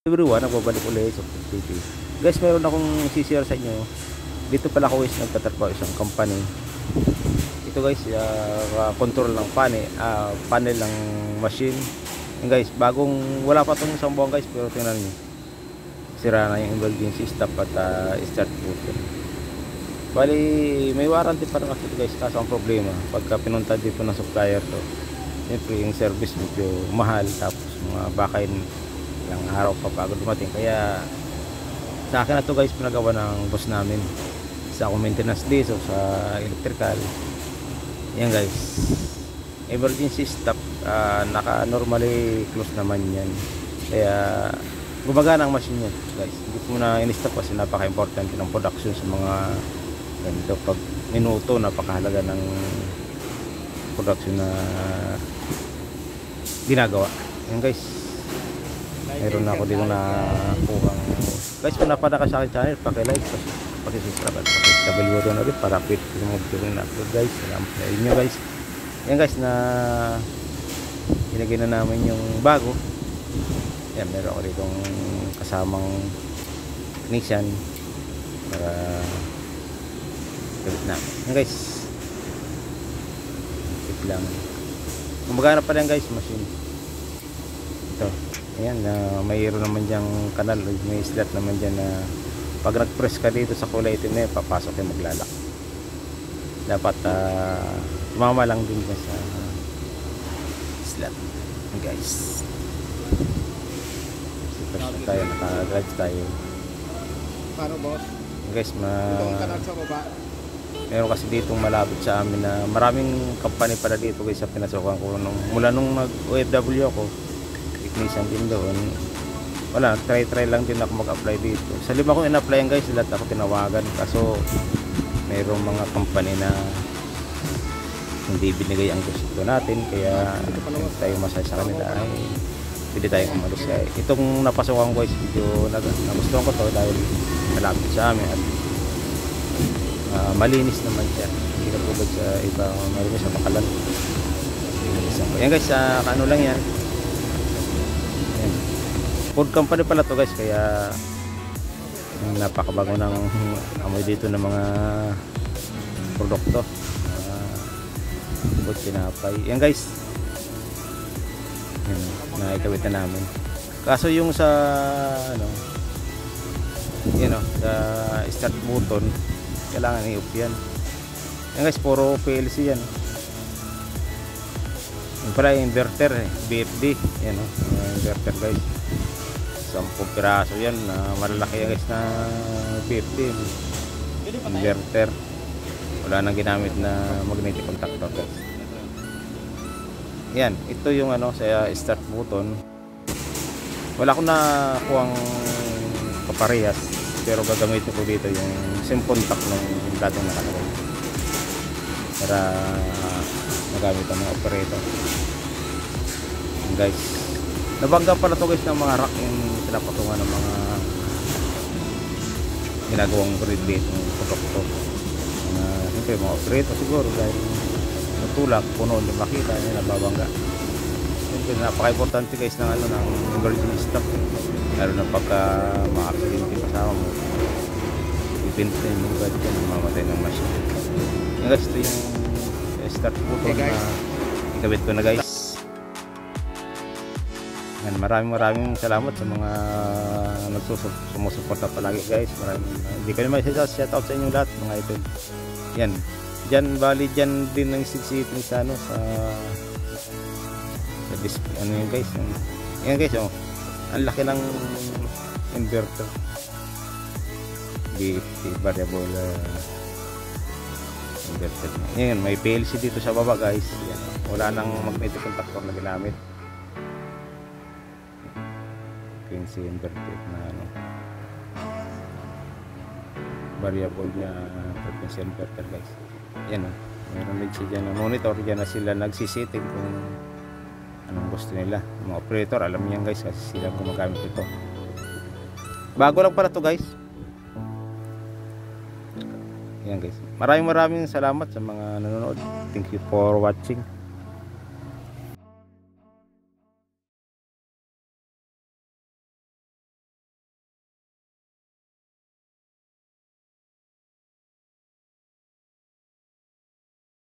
Everyone, nagbabalik ulit sa TV. Guys, meron akong share sa inyo. Dito pala ako is nagtatrabaho isang company. Ito guys, control ng panel ng machine. And guys, bagong wala pa itong isang buwan guys, pero tingnan niyo. Sira na yung emergency stop at start button. Bali, may warranty pa rin kasi guys, kaso ang problema pagka pinunta dito ng supplier to, siyempre yung service medyo mahal, tapos mga bakain ilang araw pa bago dumating. Kaya sa akin na to guys, pinagawa ng boss namin sa akong maintenance day, so sa electrical. Yan guys, emergency stop, naka normally close naman yan, kaya gumagana ang machine yan guys. Hindi ko na in-stop kasi napaka importante ng production sa mga ganito. Pag minuto, napakahalaga ng production na ginagawa. Yan guys, meron na ako dito na kuhang guys. Kung napada ka sa akin channel, paki-like, paki-subscribe at paki-double button na rin para update ko yung video na upload guys. Salamat sa inyo guys. Yan guys, na ilagay na namin yung bago. Yan, meron ako ditong kasamang technician para gawit namin. Yan guys, ito lang. Kumagana pa rin guys machine ito. Ayan, mayroon naman diyang kanal, may slot naman dyan na pag nag-press ka dito sa kulay itim na yun, papasok yung maglalak. Dapat tumama lang din sa slot guys. Press na tayo, naka-drive tayo. Paano boss? Guys, Itong kanal sa baba. meron kasi ditong malapit sa amin na maraming company pala dito guys sa pinasukan ko mula nung nag-OFW ako. Technician din doon. Wala, try lang din ako mag-apply dito. Sa 5 kong in-applyan guys, lahat ako tinawagan. Kaso mayroong mga company na hindi binigay ang gusto natin, kaya hindi tayo masaya sa kanila, ay pwede tayong umalis. Itong napasukan guys, video nagustuhan ko to dahil malapit sa amin at malinis naman siya. Hindi na tulad sa iba, malinis sa Bakalan. Yan guys, ano lang yan, food company pala to guys, kaya napakabago ng amoy dito ng mga produkto, food, pinapay. Yan guys, yan, naikawit na namin. Kaso yung sa ano, sa start button, kailangan i-off yan. Yan guys, puro PLC yan. Yung pala inverter, BFD yan, inverter guys. 10 piraso yan, malalaki yan guys na BFD inverter. Wala nang ginamit na magnetic contactor guys. Yan, ito yung sa start button. Wala akong nakuhang kaparehas, pero gagamitin ko dito yung same contact ng dating nakalagay para magamit ang mga operator. Guys, nabangga pala to guys ng mga rack yung pinapatungan ng mga ginagawang grid ng produkto. Siyempre mga operator siguro dahil natulak, puno, hindi makita nila, nababangga. Siyempre napaka-importante guys ng ng emergency stop, lalo na pagka ma-accident yung kasama mo, ipintin mo agad yan, mamatay ng machine. Yan guys, ito yung start button na ikabit ko na guys. Maraming salamat sa mga sumusuporta palagi guys. Hindi ko naman shout out sa inyong lahat mga idol. Yan, bali dyan din ng sitting sa display, yun guys. Yan guys, ang laki ng inverter, BFD variable inverter. Yan, may PLC dito sa baba guys. Yan, wala nang magnetic contactor na ginamit. PLC inverter na variable na frequency inverter guys. Yan, meron din siya dyan na monitor, dyan na sila nagsisiting kung anong gusto nila. Mga operator alam niyan guys, kasi sila gumagamit ito. Bago lang pala to guys. Yan guys, maraming salamat sa mga nanonood. Thank you for watching.